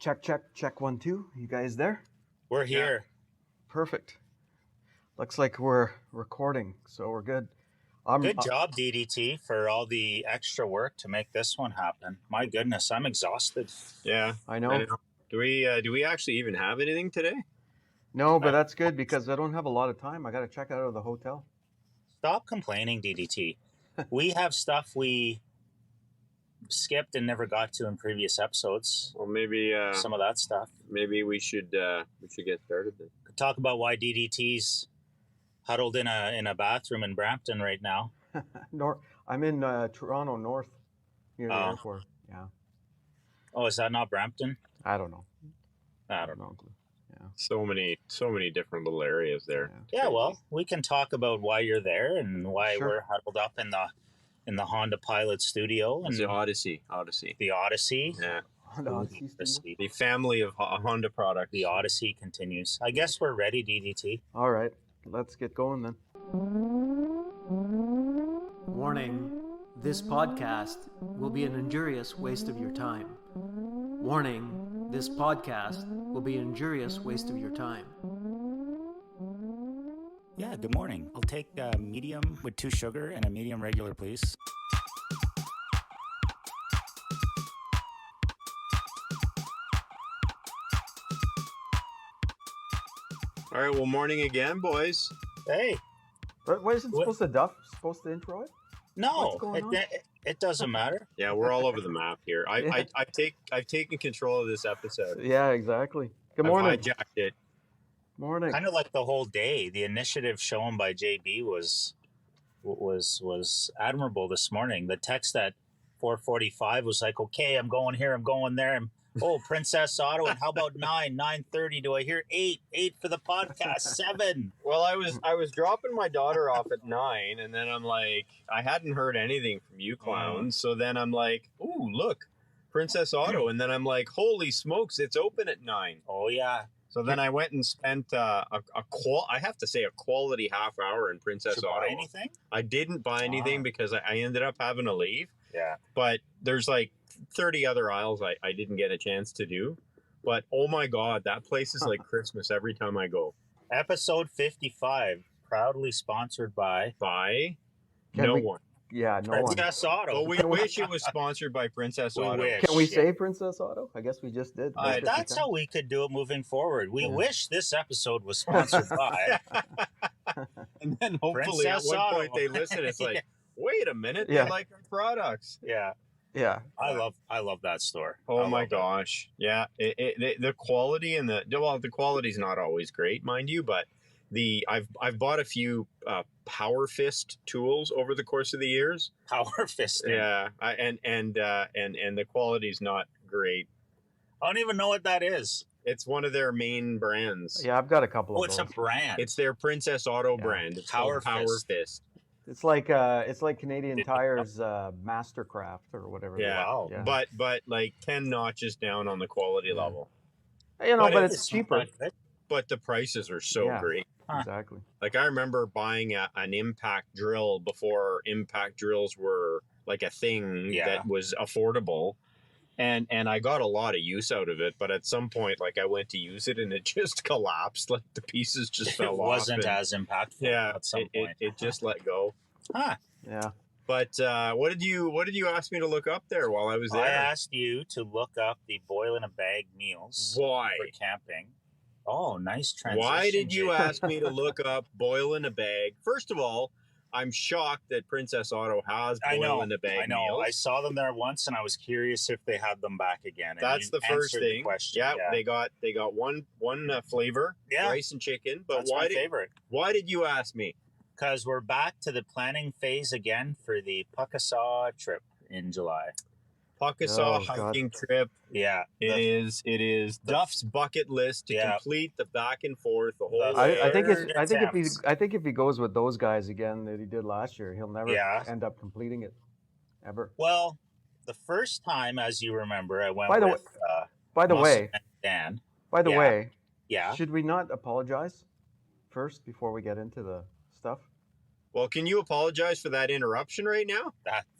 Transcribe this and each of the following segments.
Check 1 2. You guys there? We're here. Perfect. Looks like we're recording, so we're good. Good job, DDT, for all the extra work to make this one happen. My goodness, I'm exhausted. Yeah, I know. Do we actually even have anything today? No, but that's good because I don't have a lot of time. I got to check out of the hotel. Stop complaining, DDT. We have stuff we skipped and never got to in previous episodes. Well, maybe Some of that stuff. maybe we should get started then. Could talk about why DDT's huddled in a bathroom in Brampton right now. I'm in Toronto North, near the airport. Yeah. Oh, is that not Brampton? I don't know. I don't know. Yeah. So many different little areas there. Yeah, well, we can talk about why you're there and why we're huddled up in the Honda Pilot Studio and the Odyssey. The Odyssey. Yeah. Honda Odyssey Studio. The family of Honda products. The Odyssey continues. I guess we're ready, DDT. All right, let's get going then. Warning, this podcast will be an injurious waste of your time. Warning, this podcast will be an injurious waste of your time. Yeah, good morning. I'll take a medium with 2 sugar and a medium regular, please. All right, well, morning again, boys. Hey. Why isn't supposed to intro it? No, What's going on? it doesn't matter. Yeah, we're all over the map here. I've taken control of this episode. Yeah, exactly. Good morning. I've hijacked it. Morning. Kind of like the whole day. The initiative shown by JB was admirable this morning. The text at 4:45 was like, "Okay, I'm going here, I'm going there." And Princess Auto, and how about 9:30? Do I hear 8 for the podcast? 7. Well, I was dropping my daughter off at 9, and then I'm like, I hadn't heard anything from you clowns. So then I'm like, ooh, look, Princess Auto. And then I'm like, holy smokes, it's open at 9. Oh, yeah. So then I went and spent I have to say a quality half hour in Princess Did you Auto. buy anything? I didn't buy anything because I ended up having to leave. Yeah. But there's like 30 other aisles I didn't get a chance to do. But oh my God, that place is like Christmas every time I go. Episode 55, proudly sponsored by no one. Yeah, no one. Princess Auto. Well, we wish it was sponsored by Princess Auto. wish. Can we say Princess Auto? I guess we just did. That's how we could do it moving forward. We wish this episode was sponsored by. And then hopefully Princess at one Auto. point they listen. It's like, wait a minute, Yeah. they like our products. Yeah. Yeah. I love that store. Oh my gosh. Yeah. The quality and the quality's not always great, mind you, but I've bought a few Power Fist tools over the course of the years. Power fisting. Yeah. And the quality's not great. I don't even know what that is. It's one of their main brands. Yeah, I've got a couple Oh, of it's those. a brand. It's their Princess Auto brand. It's Power called Power Fist. It's like Canadian Tire's Mastercraft or whatever. Yeah. Wow. Yeah. But like 10 notches down on the quality level. But it's cheaper. But the prices are so great. Huh. Exactly. Like I remember buying an impact drill before impact drills were like a thing that was affordable. And I got a lot of use out of it, but at some point, like I went to use it and it just collapsed. Like the pieces just fell off. It wasn't as impactful at some point. It just let go. Huh. Yeah. But what did you ask me to look up there while I was there? I asked you to look up the boil in a bag meals Why? for camping. Oh, nice transition. Why did you Jake. ask me to look up boil in a bag? First of all, I'm shocked that Princess Auto has boil in a bag I know. meals. I saw them there once, and I was curious if they had them back again. And That's you the first answered the thing. question. Yeah, they got one flavor, rice and chicken. But That's my favorite. Why did you ask me? Because we're back to the planning phase again for the Puckasaw trip in July. Puckasaw hiking trip. Yeah, It is Duff's bucket list to complete the back and forth the whole way. I think if he goes with those guys again that he did last year, he'll never end up completing it ever. Well, the first time, as you remember, I went with By the way, Dan. By the way, yeah. Should we not apologize first before we get into the stuff? Well, can you apologize for that interruption right now?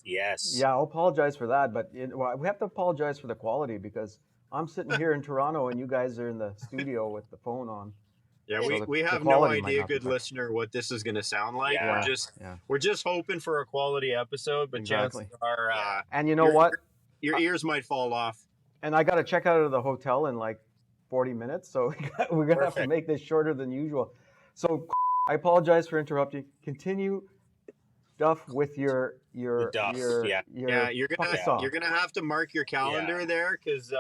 Yes. Yeah, I'll apologize for that, but we have to apologize for the quality because I'm sitting here in Toronto, and you guys are in the studio with the phone on. Yeah, So we have no idea, good listener, what this is going to sound like. Yeah. We're just hoping for a quality episode, but chances are, and you know what, your ears might fall off. And I got to check out of the hotel in like 40 minutes, so we're gonna have to make this shorter than usual. So I apologize for interrupting. Continue, Duff, with your you're gonna have to mark your calendar there, because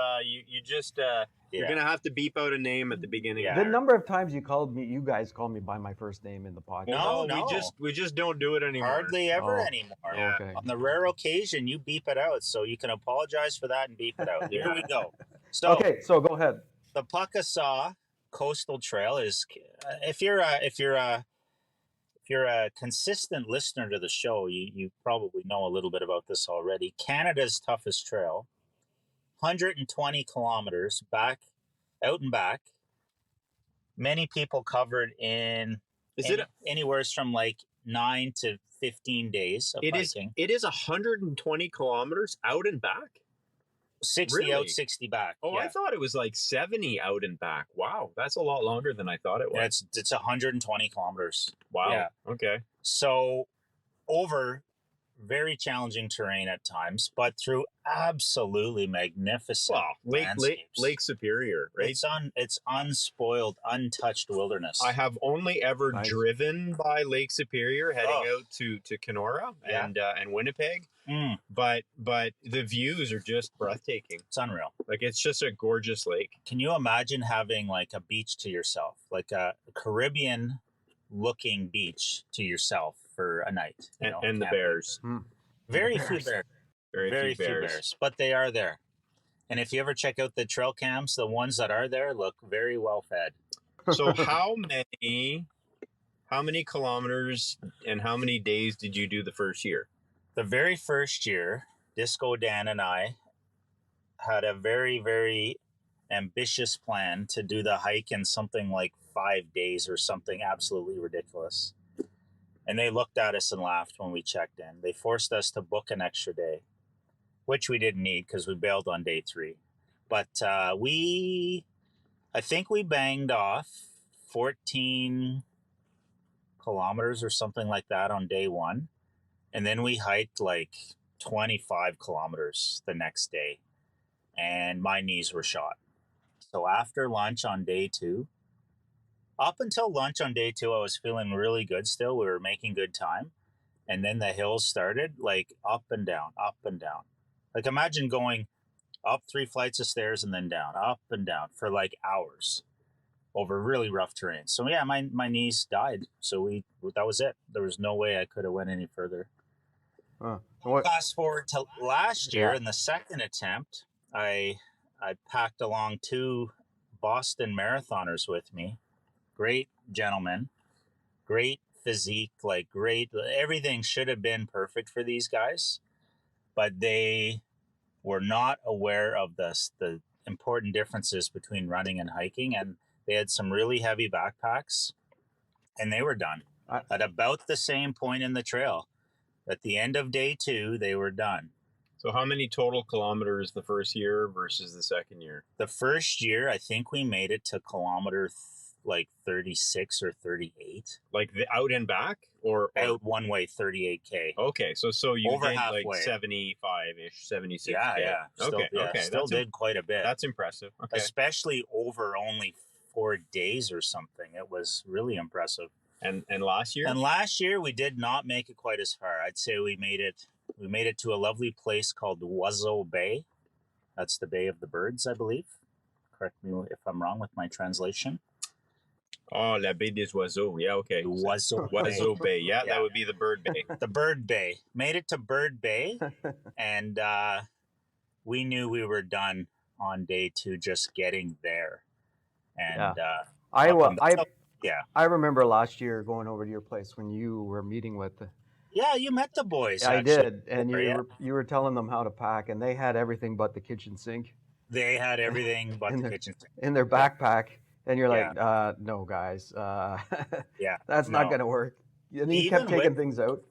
you're gonna have to beep out a name at the beginning. The number of times you guys called me by my first name in the podcast. No, we just don't do it anymore. Hardly ever anymore. Okay. On the rare occasion, you beep it out, so you can apologize for that and beep it out. Here we go. So so go ahead. The Puckasaw Coastal Trail is, if you're a consistent listener to the show, you probably know a little bit about this already. Canada's toughest trail, 120 kilometers out and back. Many people covered in anywhere from like 9 to 15 days of hiking. It is 120 kilometers out and back? 60 out, 60 back. Oh, yeah. I thought it was like 70 out and back. Wow, that's a lot longer than I thought it was. Yeah, it's 120 kilometers. Wow. Yeah. Okay. So over very challenging terrain at times, but through absolutely magnificent Lake Superior, right? It's unspoiled, untouched wilderness. I have only ever driven by Lake Superior heading out to Kenora and Winnipeg. But the views are just breathtaking. It's unreal. Like, it's just a gorgeous lake. Can you imagine having like a beach to yourself, like a Caribbean looking beach to yourself for a night? And the bears. Very few bears. Very few bears. But they are there. And if you ever check out the trail cams, the ones that are there look very well fed. So how many kilometers and how many days did you do the first year? The very first year, Disco Dan and I had a very, very ambitious plan to do the hike in something like 5 days or something absolutely ridiculous. And they looked at us and laughed when we checked in. They forced us to book an extra day, which we didn't need because we bailed on day 3. But I think we banged off 14 kilometers or something like that on day 1. And then we hiked like 25 kilometers the next day. And my knees were shot. So after lunch on day 2, up until lunch on day 2, I was feeling really good still. We were making good time. And then the hills started like up and down, up and down. Like, imagine going up 3 flights of stairs and then down, up and down for like hours over really rough terrain. So yeah, my knees died. So that was it. There was no way I could have went any further. Fast forward to last year, in the second attempt, I packed along 2 Boston marathoners with me. Great gentlemen, great physique, like great, everything should have been perfect for these guys, but they were not aware of the important differences between running and hiking, and they had some really heavy backpacks, and they were done at about the same point in the trail. At the end of day 2, they were done. So how many total kilometers the first year versus the second year? The first year, I think we made it to kilometer like 36 or 38. Like the out and back, or out one way 38K. Okay, so you over did halfway. Like 75-ish, 76. Yeah. Still did quite a bit. That's impressive. Okay. Especially over only 4 days or something. It was really impressive. And last year? And last year we did not make it quite as far. I'd say we made it to a lovely place called Oiseau Bay. That's the Bay of the Birds, I believe. Correct me if I'm wrong with my translation. Oh, La Baie des Oiseaux. Yeah, okay. Oiseau Bay. Yeah, that would be the Bird Bay. The Bird Bay. Made it to Bird Bay, and we knew we were done on day 2 just getting there. And I remember last year going over to your place when you were meeting with the... Yeah, you met the boys. I did, and you were telling them how to pack, and they had everything but the kitchen sink. They had everything but the kitchen sink in their backpack. And you're like, no, guys, that's not going to work. And he kept taking things out.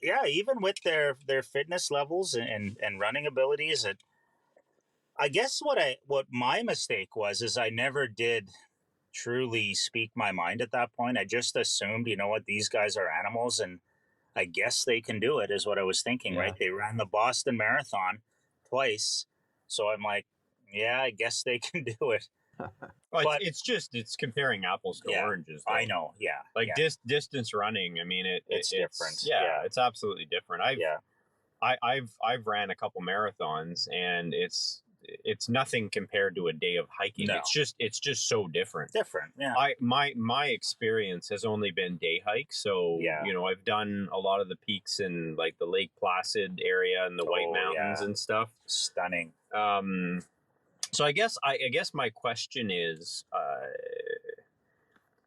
Yeah, even with their fitness levels and running abilities, I guess what my mistake was is I never did truly speak my mind at that point. I just assumed, you know what, these guys are animals and I guess they can do it, is what I was thinking, Yeah. right? They ran the Boston Marathon twice. So I'm like, yeah, I guess they can do it. Well, But it's comparing apples to Yeah, oranges. Though. I know. Yeah. Like yeah. distance running. I mean, It's different. Yeah, Yeah. it's absolutely different. Yeah. I've ran a couple marathons, and it's nothing compared to a day of hiking. No. It's just so different. Different. Yeah. My experience has only been day hikes. So Yeah. you know, I've done a lot of the peaks in like the Lake Placid area and the White Mountains and stuff. Stunning. So I guess my question is,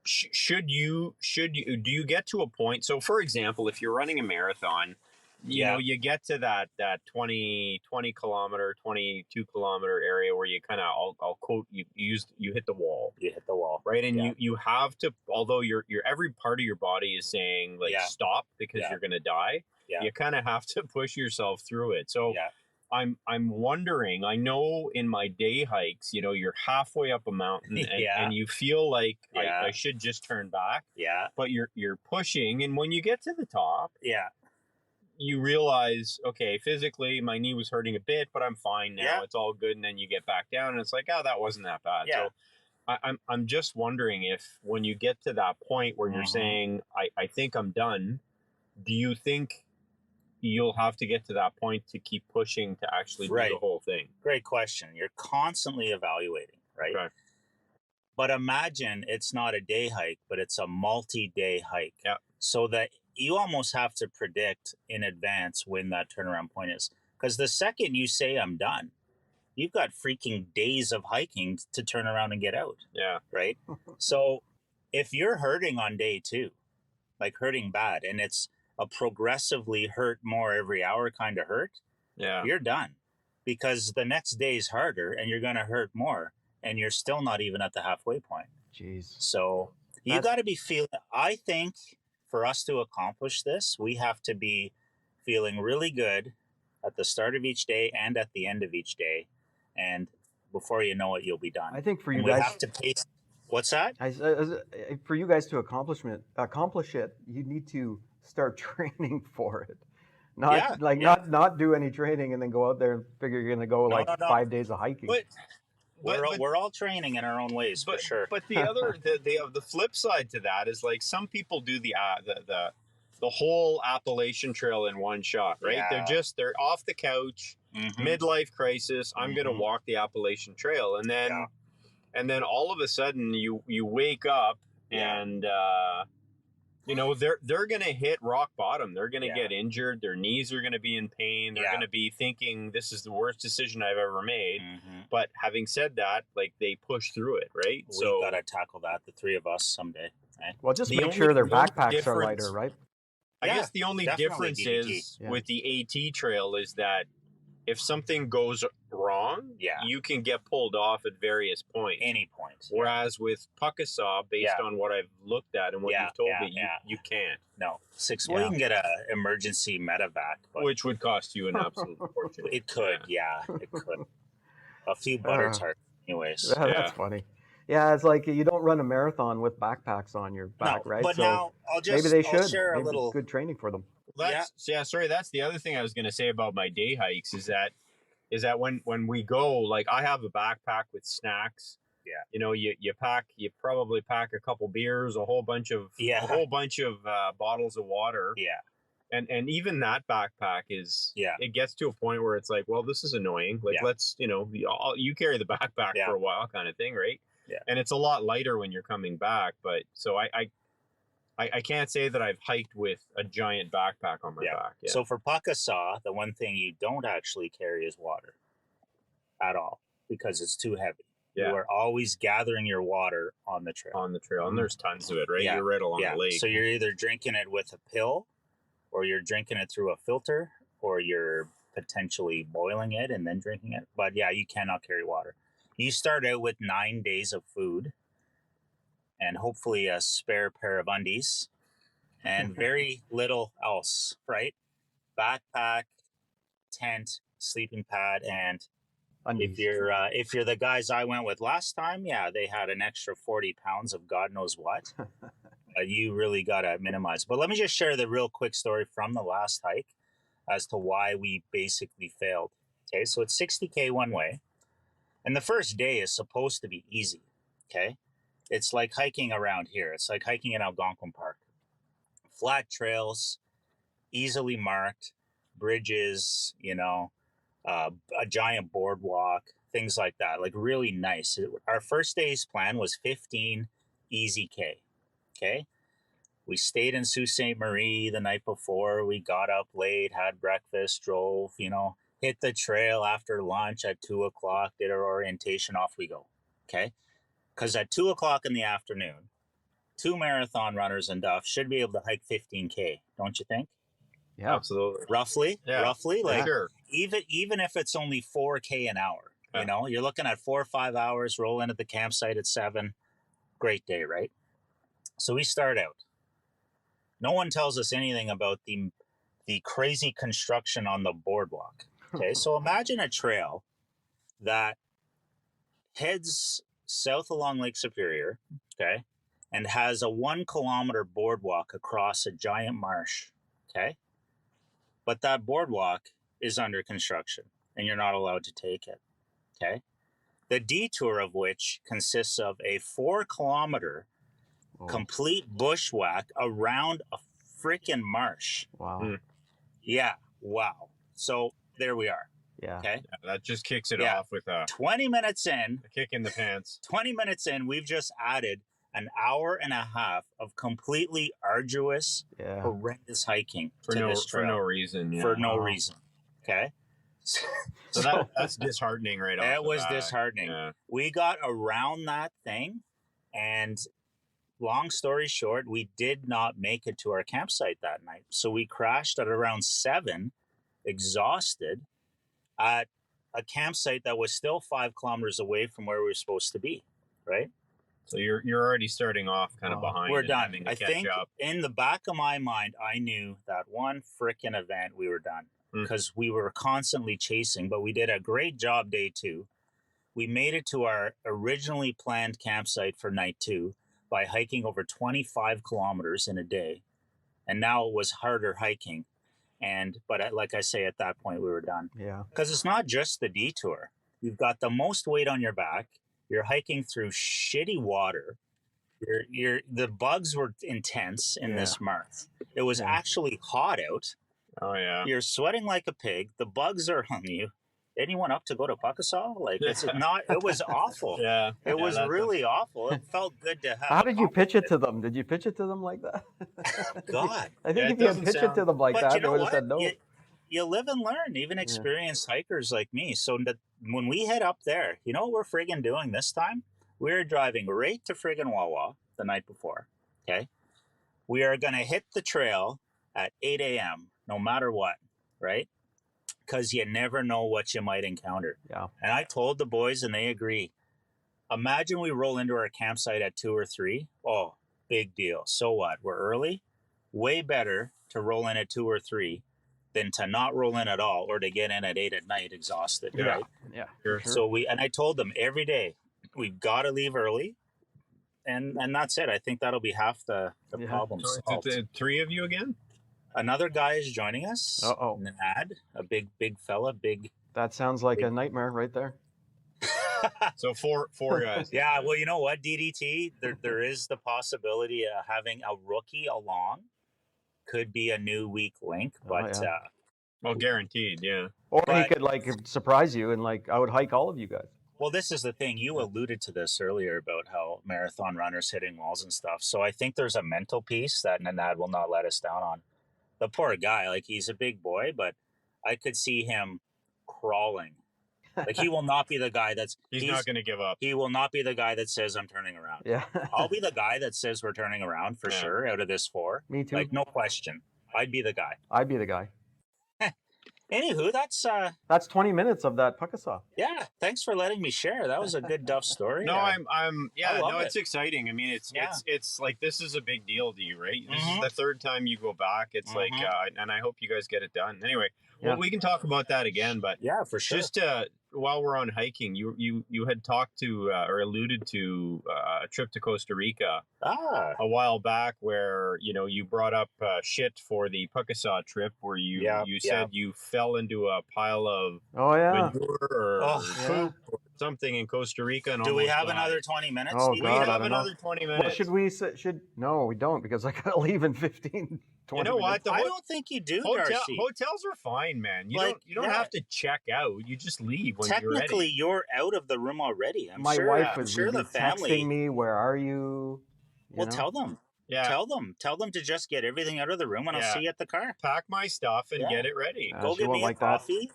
should you do you get to a point? So for example, if you're running a marathon, you know, you get to that 20 kilometer, 22 kilometer area where you kind of, I'll quote, you hit the wall. You hit the wall. Right. And you have to, although your every part of your body is saying like stop because you're going to die. You kind of have to push yourself through it. So I'm wondering, I know in my day hikes, you know, you're halfway up a mountain and you feel like I should just turn back. Yeah. But you're pushing, and when you get to the top, you realize, okay, physically my knee was hurting a bit, but I'm fine now. It's all good. And then you get back down and it's like, oh, that wasn't that bad. So I'm just wondering if when you get to that point where you're saying, I think I'm done, do you think you'll have to get to that point to keep pushing to actually do the whole thing? Great question. You're constantly evaluating, right? Okay. But imagine it's not a day hike, but it's a multi-day hike. Yeah. So that you almost have to predict in advance when that turnaround point is. Because the second you say I'm done, you've got freaking days of hiking to turn around and get out. Yeah. Right? So if you're hurting on day 2, like hurting bad, and it's a progressively hurt more every hour kind of hurt, you're done. Because the next day is harder and you're going to hurt more, and you're still not even at the halfway point. Jeez. So you got to be feeling, I think for us to accomplish this, we have to be feeling really good at the start of each day and at the end of each day. And before you know it, you'll be done. I think for you and guys, we have to pace. What's that? For you guys to accomplish it, you need to start training for it. Not do any training and then go out there and figure you're going to go 5 days of hiking. But we're all training in our own ways, for sure. But the other the flip side to that is like some people do the whole Appalachian Trail in one shot, right? Yeah. They're off the couch, midlife crisis. I'm going to walk the Appalachian Trail, and then all of a sudden you wake up and you know, they're going to hit rock bottom. They're going to get injured. Their knees are going to be in pain. They're going to be thinking this is the worst decision I've ever made. But having said that, like, they push through it, right? We've got to tackle that, the 3 of us, someday. Right? Well, just make sure their backpacks are lighter, right? I guess the only difference is with the AT trail is that if something goes wrong, you can get pulled off at various points. Any point. Whereas with Puckasaw, based on what I've looked at and what you've told me, you can't. No. Well, you can get an emergency medevac. Which would cost you an absolute fortune. It could, it could. A few butter tarts, anyways. That's funny. Yeah, it's like you don't run a marathon with backpacks on your back, right? But so now maybe they should. Share maybe it's good training for them. That's the other thing I was going to say about my day hikes is that when we go, like, I have a backpack with snacks. Yeah. You know, you probably pack a couple beers, a whole bunch of bottles of water. Yeah. And even that backpack is, it gets to a point where it's like, well, this is annoying. Like, let's, you know, you carry the backpack for a while kind of thing, right? Yeah. And it's a lot lighter when you're coming back. But so I can't say that I've hiked with a giant backpack on my back. Yeah. So for Puckasaw, the one thing you don't actually carry is water at all because it's too heavy. Yeah. You are always gathering your water on the trail. And there's tons of it, right? Yeah. You're right along the lake. So you're either drinking it with a pill, or you're drinking it through a filter, or you're potentially boiling it and then drinking it. But you cannot carry water. You start out with 9 days of food and hopefully a spare pair of undies and very little else, right? Backpack, tent, sleeping pad, and Undies. If you're the guys I went with last time, yeah, they had an extra 40 pounds of God knows what. You really got to minimize. But let me just share the real quick story from the last hike as to why we basically failed. Okay, so it's 60K one way. And the first day is supposed to be easy. Okay, it's like hiking around here. It's like hiking in Algonquin Park. Flat trails, easily marked, bridges, a giant boardwalk, things like that. Like really nice. Our first day's plan was 15 easy K. Okay. We stayed in Sault Ste. Marie the night before. We got up late, had breakfast, drove, hit the trail after lunch at 2:00, did our orientation, off we go. Okay. Because at 2:00 in the afternoon, 2 marathon runners in Duff should be able to hike 15K, don't you think? Yeah, absolutely. Roughly, like sure. even if it's only 4K an hour, you're looking at 4 or 5 hours. Roll in at the campsite at 7. Great day, right? So we start out. No one tells us anything about the crazy construction on the boardwalk. Okay, so imagine a trail that heads south along Lake Superior, okay, and has a 1 kilometer boardwalk across a giant marsh, okay? But that boardwalk is under construction and you're not allowed to take it, okay? The detour of which consists of a 4 kilometer complete bushwhack around a freaking marsh. Wow. Yeah, wow. So there we are. Yeah. Okay. Yeah, that just kicks it off with 20 minutes in. A kick in the pants. 20 minutes in, we've just added an hour and a half of completely arduous, horrendous hiking to this trail. For no reason. Yeah. For no reason. Okay. So that's disheartening right off. It was disheartening. Yeah. We got around that thing, and long story short, we did not make it to our campsite that night. So we crashed at around 7, exhausted, at a campsite that was still 5 kilometers away from where we were supposed to be, right? So you're already starting off kind of behind. We're done. I think in the back of my mind, I knew that one frickin' event we were done because we were constantly chasing, but we did a great job day 2. We made it to our originally planned campsite for night 2 by hiking over 25 kilometers in a day. And now it was harder hiking. But like I say, at that point, we were done. Yeah. Because it's not just the detour. You've got the most weight on your back. You're hiking through shitty water. The bugs were intense in this marsh. It was actually hot out. Oh, yeah. You're sweating like a pig. The bugs are on you. Anyone up to go to Puckasaw? Like, it's not, it was awful. Yeah. It was really awful. It felt good to have. How did you pitch it to them? Did you pitch it to them like that? God. I think if you had pitched it to them like that, they would have said no. You live and learn, even experienced hikers like me. So when we head up there, you know what we're friggin' doing this time? We're driving right to friggin' Wawa the night before, okay? We are going to hit the trail at 8 a.m., no matter what, right? Because you never know what you might encounter. Yeah. And I told the boys, and they agree. Imagine we roll into our campsite at 2 or 3. Oh, big deal. So what? We're early. Way better to roll in at 2 or 3 than to not roll in at all or to get in at 8 at night exhausted. Yeah. Right? Yeah. Sure. So I told them every day, we've got to leave early. And that's it. I think that'll be half the problem solved. The 3 of you again? Another guy is joining us. Uh-oh. Nad, a big fella, That sounds like a nightmare right there. So four guys. Yeah, well, you know what, DDT, there is the possibility of having a rookie along. Could be a new weak link, but well, guaranteed, yeah. Or he could surprise you and I would hike all of you guys. Well, this is the thing. You alluded to this earlier about how marathon runners hitting walls and stuff. So I think there's a mental piece that Nanad will not let us down on. The poor guy, he's a big boy, but I could see him crawling. He will not be the guy he's not going to give up. He will not be the guy that says, I'm turning around. Yeah. I'll be the guy that says we're turning around for sure out of this 4. Me too. No question. I'd be the guy. I'd be the guy. Anywho, that's 20 minutes of that Puckasaw. Yeah, thanks for letting me share. That was a good Duff story. No, it's exciting. I mean, it's like, this is a big deal to you, right? This is the 3rd time you go back. It's and I hope you guys get it done. Anyway, well, we can talk about that again, but yeah, for sure. while we're on hiking, you had talked to or alluded to a trip to Costa Rica a while back, where you brought up shit for the Puckasaw trip, where you said you fell into a pile of manure or poop or something in Costa Rica. And do we have another 20 minutes? Oh Steve? God, we have another 20 minutes. Well, should we? No, we don't, because I gotta leave in 15. 20 you know minutes. what? I don't think you do, Darcy. Hotels are fine, man. You don't have to check out. You just leave when you're ready. Technically, you're out of the room already. My wife was sure the family texting me, "Where are you?" Tell them. Yeah. Tell them to just get everything out of the room, and I'll see you at the car. Pack my stuff and get it ready. Go get me a coffee.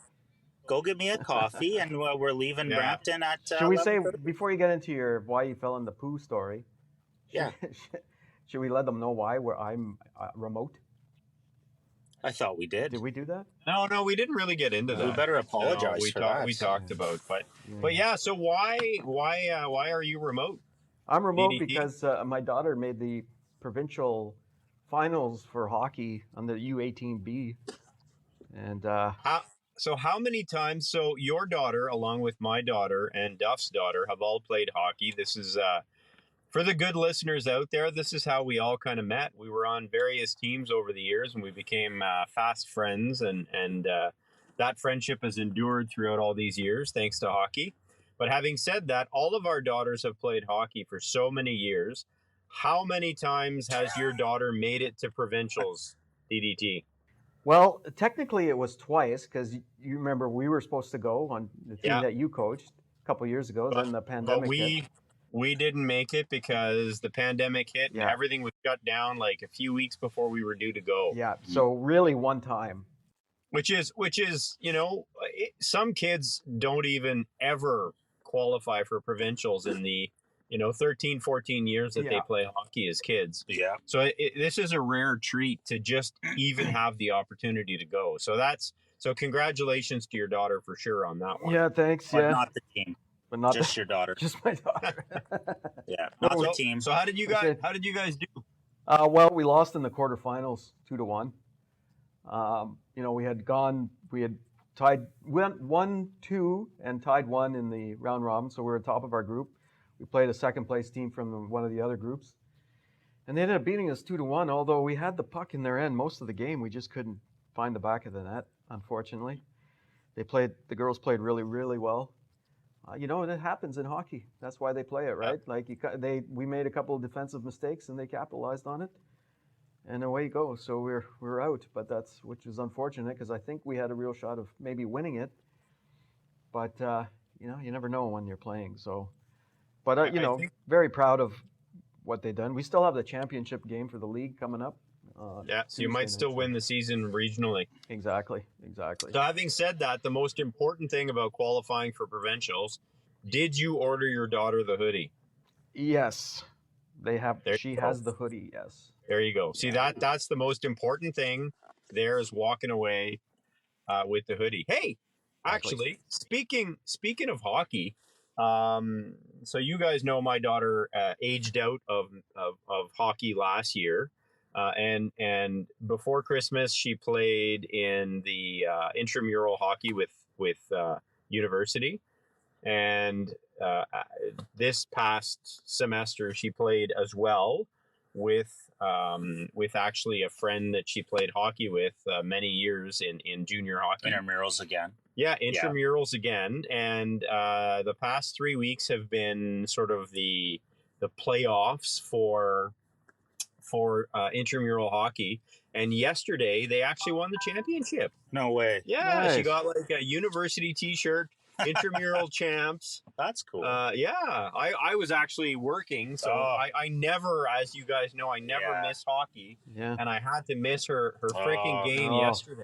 Go get me a coffee, and we're leaving Brampton at. Should we say, before you get into your why you fell in the poo story? Should we let them know why I'm remote? I thought we did. Did we do that? No, we didn't really get into that. We better apologize for that. We talked about, but yeah. So why are you remote? I'm remote because my daughter made the provincial finals for hockey on the U18B, and how many times? So your daughter, along with my daughter and Duff's daughter, have all played hockey. This is for the good listeners out there, this is how we all kind of met. We were on various teams over the years, and we became fast friends, and that friendship has endured throughout all these years, thanks to hockey. But having said that, all of our daughters have played hockey for so many years. How many times has your daughter made it to provincials, DDT? Well, technically it was twice, because you remember we were supposed to go on the team that you coached a couple years ago. Then the pandemic hit. We didn't make it because the pandemic hit and everything was shut down like a few weeks before we were due to go. Yeah, so really one time. Which is some kids don't even ever qualify for provincials in the 13, 14 years that they play hockey as kids. Yeah. So this is a rare treat to just even have the opportunity to go. So congratulations to your daughter for sure on that one. Yeah, thanks. But not the team. But not just your daughter. Just my daughter. Not the team. So how did you guys do? Well, we lost in the quarterfinals 2-1. We had went 1-2 and tied 1 in the round robin, so we were top of our group. We played a second place team from one of the other groups, and they ended up beating us 2-1. Although we had the puck in their end most of the game, we just couldn't find the back of the net. Unfortunately, the girls played really, really well. It happens in hockey. That's why they play it, right? We made a couple of defensive mistakes and they capitalized on it, and away you go. So we're out, which is unfortunate, because I think we had a real shot of maybe winning it. But you never know when you're playing. So, but very proud of what they've done. We still have the championship game for the league coming up. So you might still win the season regionally. Exactly. So having said that, the most important thing about qualifying for provincials, did you order your daughter the hoodie? Yes, they have. She has the hoodie. Yes. There you go. See, that's the most important thing. There is walking away with the hoodie. Hey, actually, speaking of hockey, so you guys know my daughter aged out of hockey last year. And before Christmas, she played in the intramural hockey with university, and this past semester she played as well with actually a friend that she played hockey with many years in junior hockey. Intramurals again. Yeah, intramurals again, and the past 3 weeks have been sort of the playoffs for intramural hockey, and yesterday they actually won the championship. No way. Yeah, nice. She got like a university t-shirt, intramural champs. That's cool. I was actually working, so I never, as you guys know, I never miss hockey. Yeah. And I had to miss her freaking game yesterday.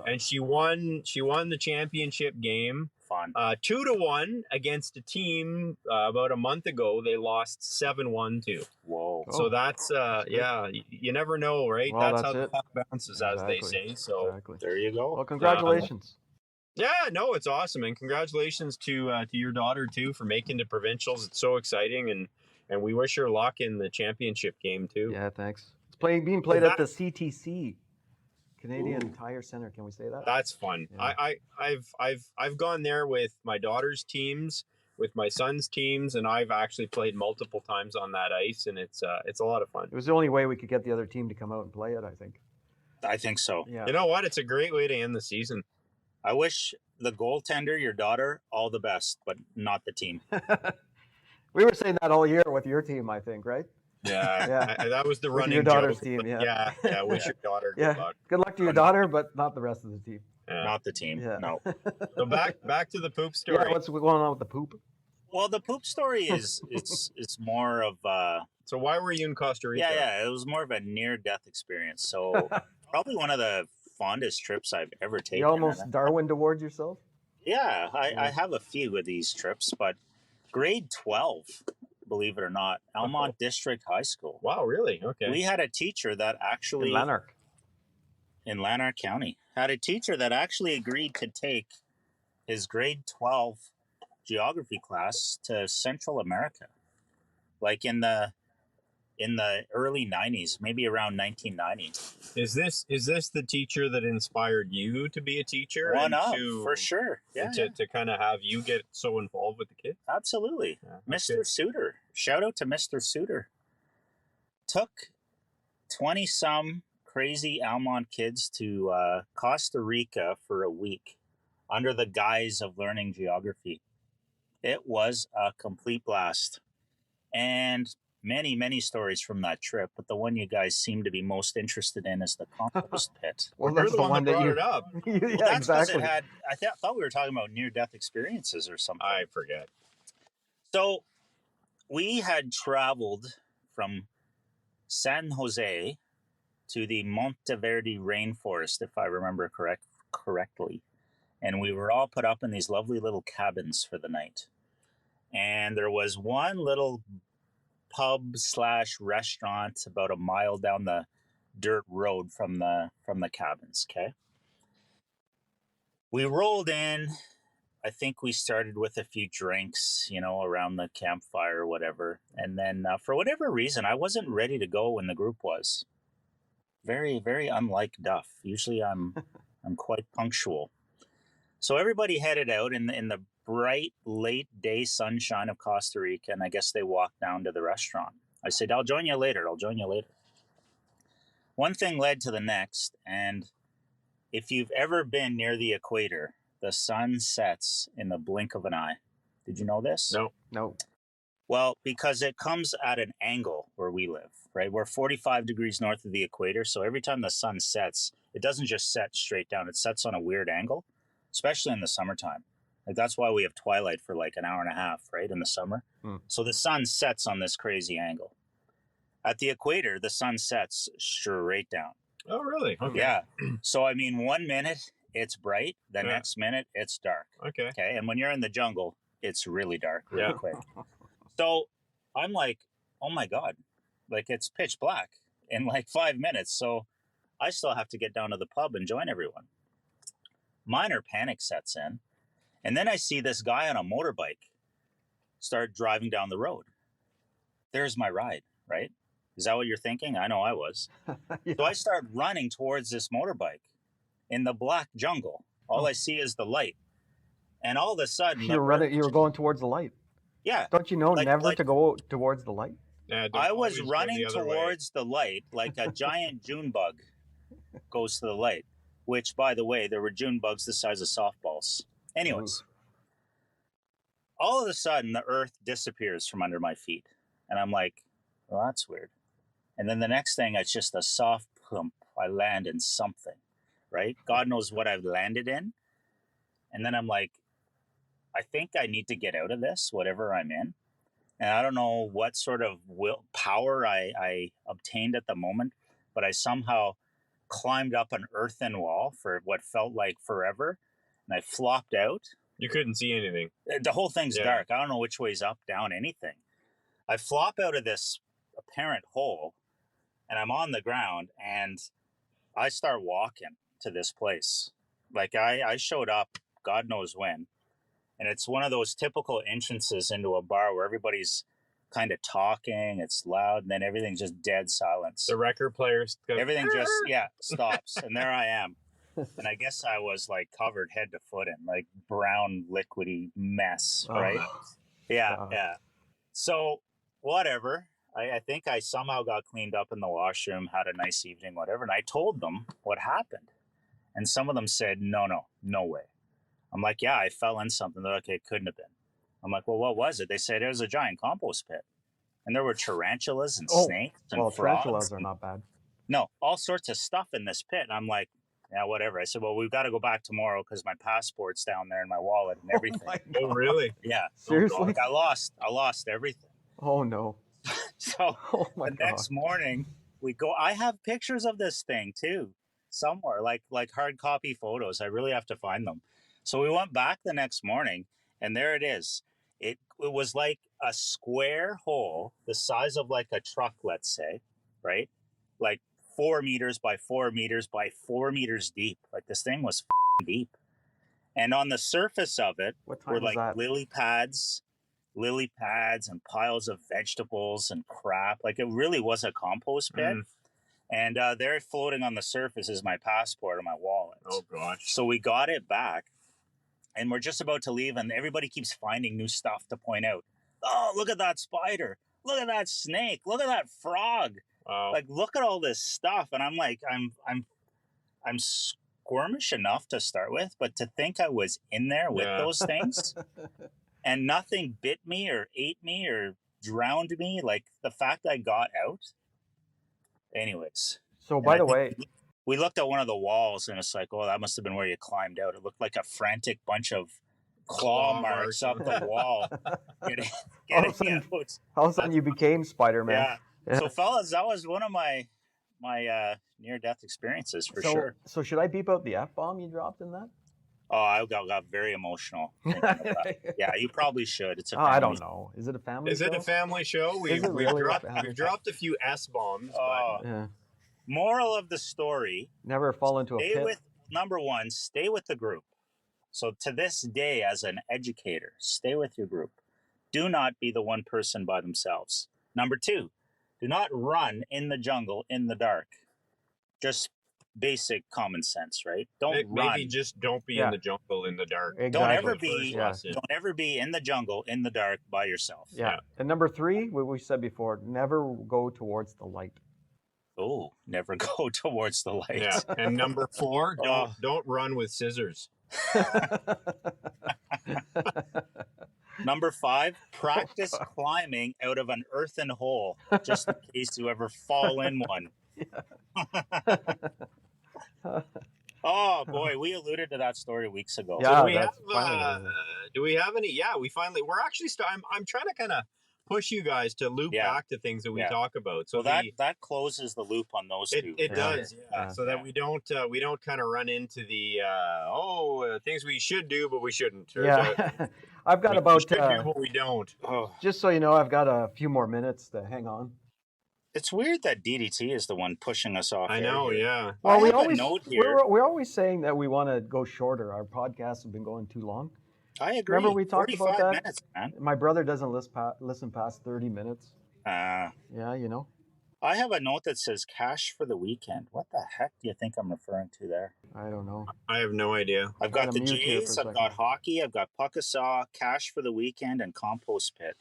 And she won the championship game. Fun. 2-1 against a team about a month ago. They lost 7-1 to. Whoa. So that's you never know, right? Well, that's how the puck bounces, as they say. So there you go. Well, congratulations. No, it's awesome, and congratulations to your daughter too for making the provincials. It's so exciting, and we wish her luck in the championship game too. Yeah, thanks. It's being played at the CTC Canadian Tire Center. Can we say that? That's fun. Yeah. I've gone there with my daughter's teams, with my son's teams, and I've actually played multiple times on that ice, and it's a lot of fun. It was the only way we could get the other team to come out and play it, I think. I think so. Yeah. You know what? It's a great way to end the season. I wish the goaltender, your daughter, all the best, but not the team. We were saying that all year with your team, I think, right? Yeah, that was the running your daughter's joke. team. Yeah. Wish your daughter good luck. Good luck to your daughter, but not the rest of the team. Yeah. Not the team. Yeah. No. So back to the poop story. Yeah, what's going on with the poop? Well, the poop story is it's more of So why were you in Costa Rica? Yeah, it was more of a near-death experience. So probably one of the fondest trips I've ever taken. You almost Darwin towards yourself? Yeah, I have a few of these trips, but grade 12, believe it or not, Almont District High School. Wow, really? Okay. We had a teacher that actually... In Lanark County. Had a teacher that actually agreed to take his grade 12 geography class to Central America. Like in the early 90s, maybe around 1990. Is this the teacher that inspired you to be a teacher? For sure. Yeah. To kind of have you get so involved with the kids? Absolutely. Yeah, Mr. Suter. Shout out to Mr. Suter. Took 20-some crazy Almont kids to Costa Rica for a week under the guise of learning geography. It was a complete blast. And many, many stories from that trip, but the one you guys seem to be most interested in is the compost pit. Well, that's the one that brought it up. Yeah, well, that's exactly. It had, I thought we were talking about near-death experiences or something. I forget. So we had traveled from San Jose to the Monteverde rainforest, if I remember correctly. And we were all put up in these lovely little cabins for the night. And there was one little pub/restaurant about a mile down the dirt road from the cabins. Okay. We rolled in. I think we started with a few drinks, around the campfire or whatever. And then for whatever reason, I wasn't ready to go when the group was. Very, very unlike Duff. Usually I'm quite punctual. So everybody headed out in the bright late day sunshine of Costa Rica, and I guess they walked down to the restaurant. I said, I'll join you later. One thing led to the next, and if you've ever been near the equator, the sun sets in the blink of an eye. Did you know this? No. Well, because it comes at an angle where we live, right? We're 45 degrees north of the equator, so every time the sun sets, it doesn't just set straight down. It sets on a weird angle, especially in the summertime. Like that's why we have twilight for like an hour and a half, right, in the summer. So the sun sets on this crazy angle. At the equator, the sun sets straight down. Oh, really? Okay. Yeah. So, 1 minute, it's bright. The next minute, it's dark. Okay. And when you're in the jungle, it's really dark really quick. So I'm like, oh, my God. Like, it's pitch black in like 5 minutes. So I still have to get down to the pub and join everyone. Minor panic sets in. And then I see this guy on a motorbike start driving down the road. There's my ride, right? Is that what you're thinking? I know I was. Yeah. So I start running towards this motorbike in the black jungle. All I see is the light. And all of a sudden... You were going towards the light. Yeah. Don't you know never to go towards the light? I was running towards the light like a giant June bug goes to the light. Which, by the way, there were June bugs the size of softballs. Anyways, all of a sudden, the earth disappears from under my feet. And I'm like, well, that's weird. And then the next thing, it's just a soft plump. I land in something, right? God knows what I've landed in. And then I'm like, I think I need to get out of this, whatever I'm in. And I don't know what sort of power I obtained at the moment, but I somehow climbed up an earthen wall for what felt like forever. And I flopped out. You couldn't see anything. The whole thing's dark. I don't know which way's up, down, anything. I flop out of this apparent hole, and I'm on the ground, and I start walking to this place. Like, I showed up, God knows when, and it's one of those typical entrances into a bar where everybody's kind of talking. It's loud, and then everything's just dead silence. The record players go, everything just stops, and there I am. And I guess I was like covered head to foot in like brown liquidy mess, right? Yeah. So whatever. I think I somehow got cleaned up in the washroom, had a nice evening, whatever. And I told them what happened. And some of them said, no way. I'm like, yeah, I fell in something. They're like, okay, it couldn't have been. I'm like, well, what was it? They said it was a giant compost pit. And there were tarantulas and snakes and frogs. Tarantulas are not bad. No, all sorts of stuff in this pit. And I'm like, yeah, whatever. I said, well, we've got to go back tomorrow because my passport's down there and my wallet and everything. Oh, really? Yeah. Seriously? Like I lost everything. Oh, no. So the next morning we go. I have pictures of this thing too, somewhere, like hard copy photos. I really have to find them. So we went back the next morning, and there it is. It was like a square hole, the size of like a truck, let's say, right? Like 4 meters by 4 meters by 4 meters deep. Like this thing was deep, and on the surface of it were like lily pads and piles of vegetables and crap. Like it really was a compost pit. And there floating on the surface is my passport and my wallet. Oh gosh. So we got it back, and we're just about to leave, and everybody keeps finding new stuff to point out. Oh, look at that spider. Look at that snake. Look at that frog. Wow. Like, look at all this stuff. And I'm like, I'm squirmish enough to start with, but to think I was in there with those things and nothing bit me or ate me or drowned me, like the fact I got out. Anyways. So by the way, we looked at one of the walls and it's like, oh, that must have been where you climbed out. It looked like a frantic bunch of claw marks up the wall. All of a sudden you became Spider-Man. Yeah. So fellas, that was one of my near-death experiences for sure. So should I beep out the F-bomb you dropped in that? Oh, I got very emotional. Yeah, you probably should. It's a family I don't know. Is it a family show? Is it a family show? We've dropped a few S-bombs. Moral of the story. Never fall into a pit. Number one, stay with the group. So to this day, as an educator, stay with your group. Do not be the one person by themselves. Number two, do not run in the jungle in the dark. Just basic common sense, right? Maybe run. Just don't be in the jungle in the dark. Exactly. Don't ever be in the jungle in the dark by yourself. Yeah. And number three, what we said before, never go towards the light. Oh, never go towards the light. Yeah. And number four, don't run with scissors. Number 5, practice climbing out of an earthen hole, just in case you ever fall in one. Oh boy, we alluded to that story weeks ago. Yeah, do we have any? Yeah, we're actually I'm trying to kind of push you guys to loop back to things that we talk about. So that closes the loop on those two. It does, so that we don't kind of run into the things we should do but we shouldn't. I've got about do, but we don't. Just so you know, I've got a few more minutes to hang on. It's weird that DDT is the one pushing us off. I know, yeah. Well, we're always saying that we want to go shorter. Our podcasts have been going too long. I agree. Remember we talked about that? Minutes, man. My brother doesn't listen past 30 minutes. Yeah, you know. I have a note that says cash for the weekend. What the heck do you think I'm referring to there? I don't know. I have no idea. I've got the Jays, I've got hockey, I've got Puckasaw, cash for the weekend, and compost pit.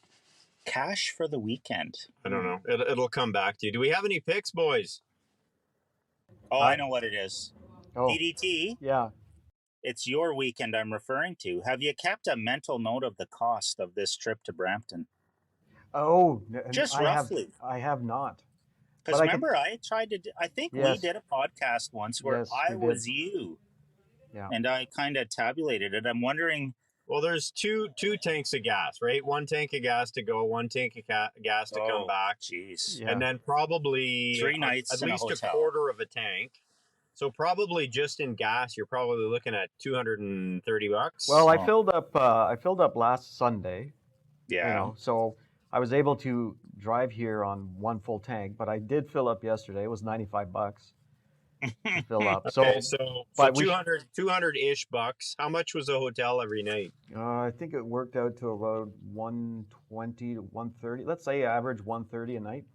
Cash for the weekend. I don't know. It'll come back to you. Do we have any picks, boys? Oh, I know what it is. DDT. Yeah. It's your weekend I'm referring to. Have you kept a mental note of the cost of this trip to Brampton? Oh, just roughly. I have not. Because remember, I tried to. I think we did a podcast once where I was you. Yeah. And I kind of tabulated it. I'm wondering. Well, there's two tanks of gas, right? 1 tank of gas to go, 1 tank of gas to come back. Jeez. Yeah. And then probably 3 nights at least a quarter of a tank. So probably just in gas, you're probably looking at $230. Well, I filled up last Sunday. Yeah. You know, so I was able to drive here on 1 full tank, but I did fill up yesterday. It was $95. to fill up. Okay, So so but 200-ish bucks. How much was the hotel every night? I think it worked out to about 120 to 130. Let's say average 130 a night.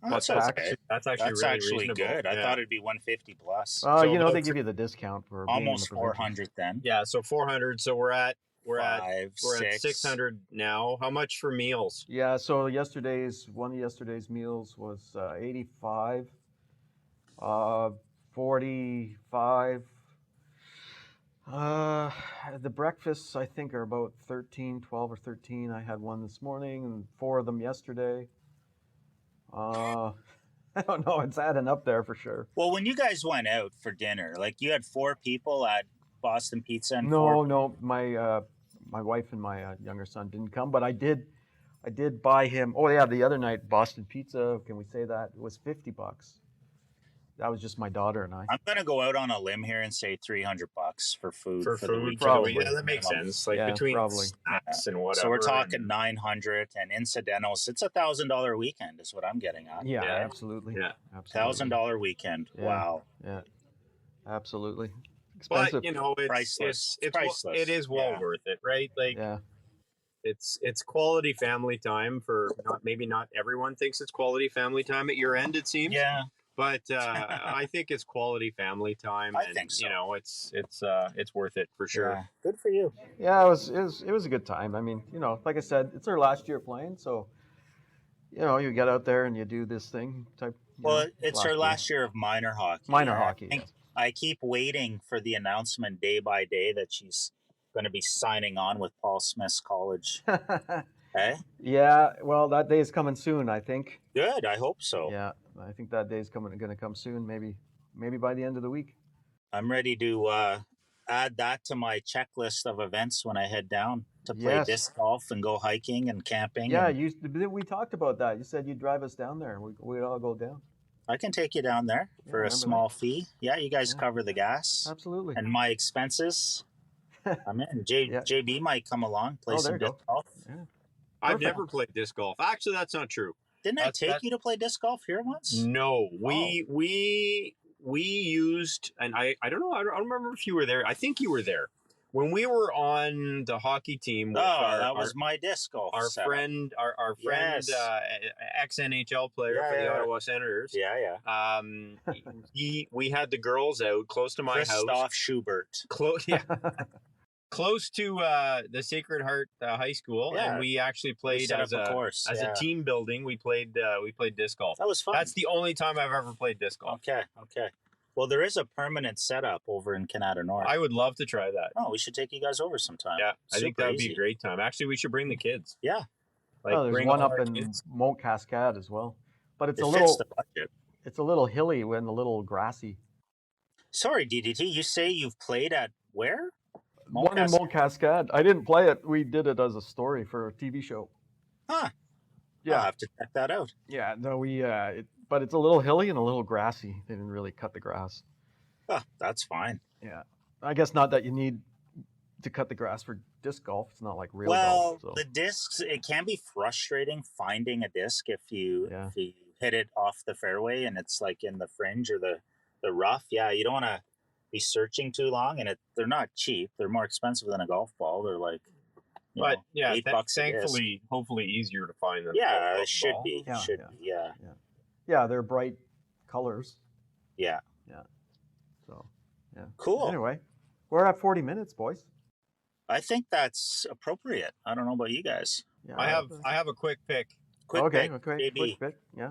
That's tax. That's really reasonable. good. Yeah. I thought it'd be 150 plus. So you know, they give you the discount for almost being in the 400 then. Yeah, so 400. So we're at Five, at 600 now. How much for meals? Yeah, so one of yesterday's meals was 85, 45. The breakfasts I think are about 13, 12 or 13. I had one this morning and 4 of them yesterday. I don't know. It's adding up there for sure. Well, when you guys went out for dinner, like you had 4 people at Boston Pizza and No, my wife and my younger son didn't come, but I did buy him. Oh yeah, the other night Boston Pizza. Can we say that it was $50? That was just my daughter and I. I'm gonna go out on a limb here and say $300 for food For the food, week. Probably. Yeah, that makes sense. Like between snacks and whatever. So we're talking 900 and incidentals. It's $1,000 weekend is what I'm getting at. Yeah, absolutely. Yeah, $1,000 weekend. Yeah. Wow. Yeah, absolutely. Expensive. But it's priceless. priceless. It is well worth it, right? Like it's quality family time for not everyone thinks it's quality family time at your end, it seems. Yeah. But I think it's quality family time. I think so. You know, it's worth it for sure. Yeah. Good for you. Yeah, it was a good time. I mean, like I said, it's our last year playing, so you get out there and you do this thing type. Well, it's her last year of minor hockey. Hockey. I keep waiting for the announcement day by day that she's going to be signing on with Paul Smith's college. Hey? Yeah, well, that day is coming soon, I think. Good, I hope so. Yeah, I think that day is going to come soon. Maybe by the end of the week. I'm ready to add that to my checklist of events when I head down to play disc golf and go hiking and camping. Yeah, we talked about that. You said you'd drive us down there. We'd all go down. I can take you down there for a small fee. Yeah, you guys cover the gas. Absolutely. And my expenses. I'm in. JB might come along, play some disc golf. Yeah. I've never played disc golf. Actually, that's not true. Didn't I take you to play disc golf here once? No, we used, and I don't know. I don't remember if you were there. I think you were there when we were on the hockey team. With that was my disc golf. Our friend, ex NHL player for the Ottawa Senators. Yeah. We had the girls out close to my house. Christoph Schubert. Close to the Sacred Heart High School, and we actually played as a team building. We played disc golf. That was fun. That's the only time I've ever played disc golf. Okay. Well, there is a permanent setup over in Canada North. I would love to try that. Oh, we should take you guys over sometime. Yeah, I think that would be a great time. Actually, we should bring the kids. Yeah. There's one up in Mont Cascade as well, but it's a little hilly and a little grassy. Sorry, DDT, you say you've played at where? One in Mont Cascade. I didn't play it. We did it as a story for a TV show. Huh. Yeah. I'll have to check that out. Yeah, no, but it's a little hilly and a little grassy. They didn't really cut the grass. Oh, that's fine. Yeah. I guess not that you need to cut the grass for disc golf. It's not like real Well, golf. So. the discs, it can be frustrating finding a disc if you hit it off the fairway and it's like in the fringe or the rough. Yeah, you don't want to be searching too long, and they're not cheap. They're more expensive than a golf ball. They're like, $8 thankfully, hopefully easier to find than it should be. Yeah, they're bright colors. Yeah. So, yeah. Cool. Anyway, we're at 40 minutes, boys. I think that's appropriate. I don't know about you guys. Yeah, I have a quick pick. Quick pick. Yeah.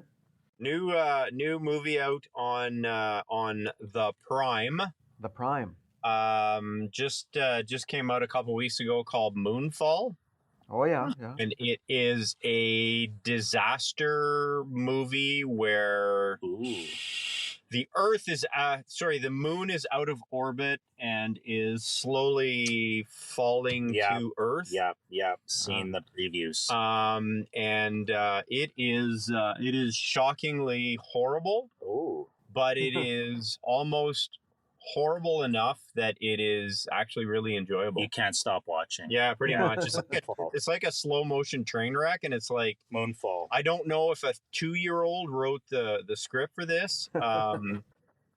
New movie out on the Prime. The Prime. Just came out a couple weeks ago called Moonfall. Oh yeah. And it is a disaster movie where the moon is out of orbit and is slowly falling to Earth. Yep. Seen the previews. And it is shockingly horrible. Oh. But it is almost horrible enough that it is actually really enjoyable. You can't stop watching. Yeah, pretty much. It's like a slow motion train wreck, and it's like Moonfall. I don't know if a 2-year-old wrote the script for this,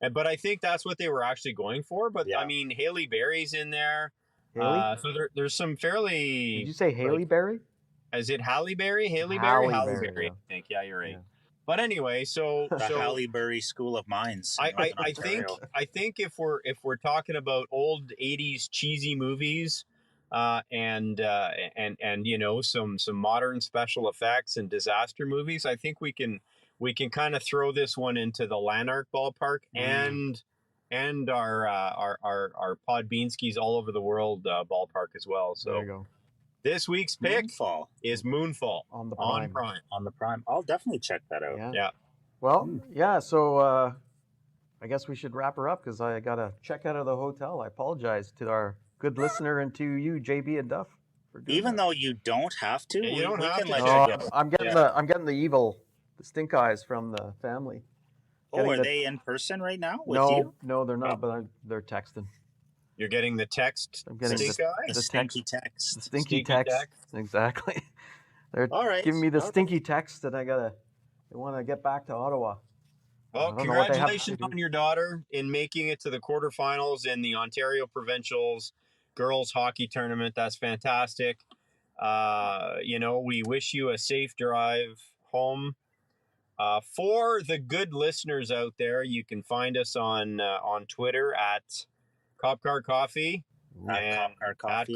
But I think that's what they were actually going for. But I mean, Haley Berry's in there. Haley? So there's some fairly. Did you say Haley Berry? Is it Halle Berry? Haley Berry, I think. Yeah, you're right. Yeah. But anyway, so the Halle Berry School of Mines. I think if we're talking about old 80s cheesy movies, and you know, some modern special effects and disaster movies, I think we can kind of throw this one into the Lanark ballpark and our Podbeanskis all over the world ballpark as well. So there you go. This week's pick is Moonfall on the Prime. On the Prime. I'll definitely check that out. Yeah. Well, yeah. So I guess we should wrap her up because I gotta check out of the hotel. I apologize to our good listener and to you, JB and Duff. Even though you don't have to, you don't have to. Let you go. I'm getting the stink eyes from the family. Are they in person right now with you? No, they're not. But they're texting. You're getting the text. I'm getting the stinky text. The stinky text. Exactly. They're giving me the stinky text that they want to get back to Ottawa. Well, congratulations on your daughter in making it to the quarterfinals in the Ontario Provincials girls hockey tournament. That's fantastic. You know, we wish you a safe drive home. For the good listeners out there, you can find us on Twitter at Cop Car Coffee at Cop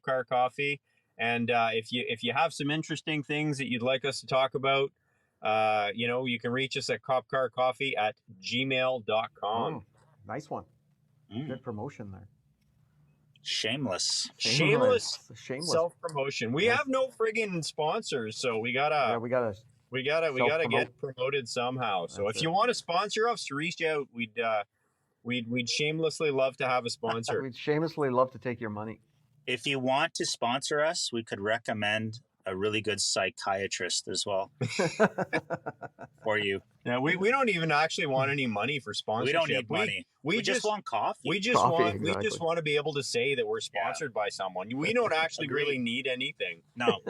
Car Coffee. And if you have some interesting things that you'd like us to talk about, you know, you can reach us at copcarcoffee@gmail.com. Oh, nice one. Good promotion there. Shameless self-promotion. We have no friggin' sponsors, so we gotta get promoted somehow. So if you want to sponsor us, reach out. We'd shamelessly love to have a sponsor. We'd shamelessly love to take your money. If you want to sponsor us, we could recommend a really good psychiatrist as well for you. Yeah, we don't even actually want any money for sponsorship. We don't need money. We just want coffee. We just want to be able to say that we're sponsored by someone. We don't actually really need anything. No.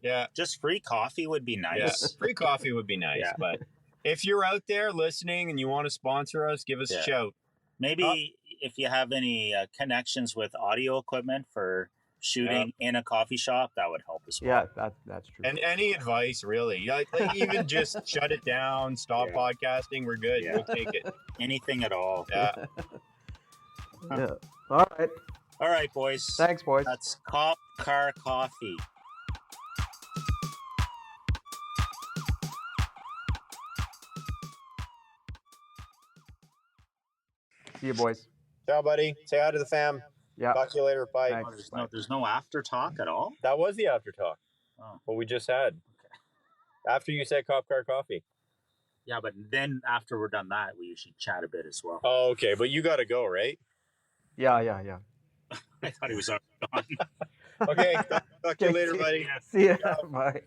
Yeah. Just free coffee would be nice. Yeah, free coffee would be nice. Yeah. But if you're out there listening and you want to sponsor us, give us a shout. Maybe if you have any connections with audio equipment for shooting in a coffee shop, that would help as well. Yeah, that's true. And any advice, really. Like even just shut it down, stop podcasting, we're good. Yeah. We'll take it. Anything at all. Yeah. Yeah. All right, boys. Thanks, boys. That's Cop Car Coffee. See you, boys. Ciao, buddy. Say hi to the fam. Yeah. Talk to you later. Bye. There's no after talk at all? That was the after talk. Oh. What we just had. Okay. After you said Cop Car Coffee. Yeah, but then after we're done that, we usually chat a bit as well. Oh, okay. But you got to go, right? Yeah. I thought he was already gone. Okay. Talk to you later, buddy. See ya. Bye.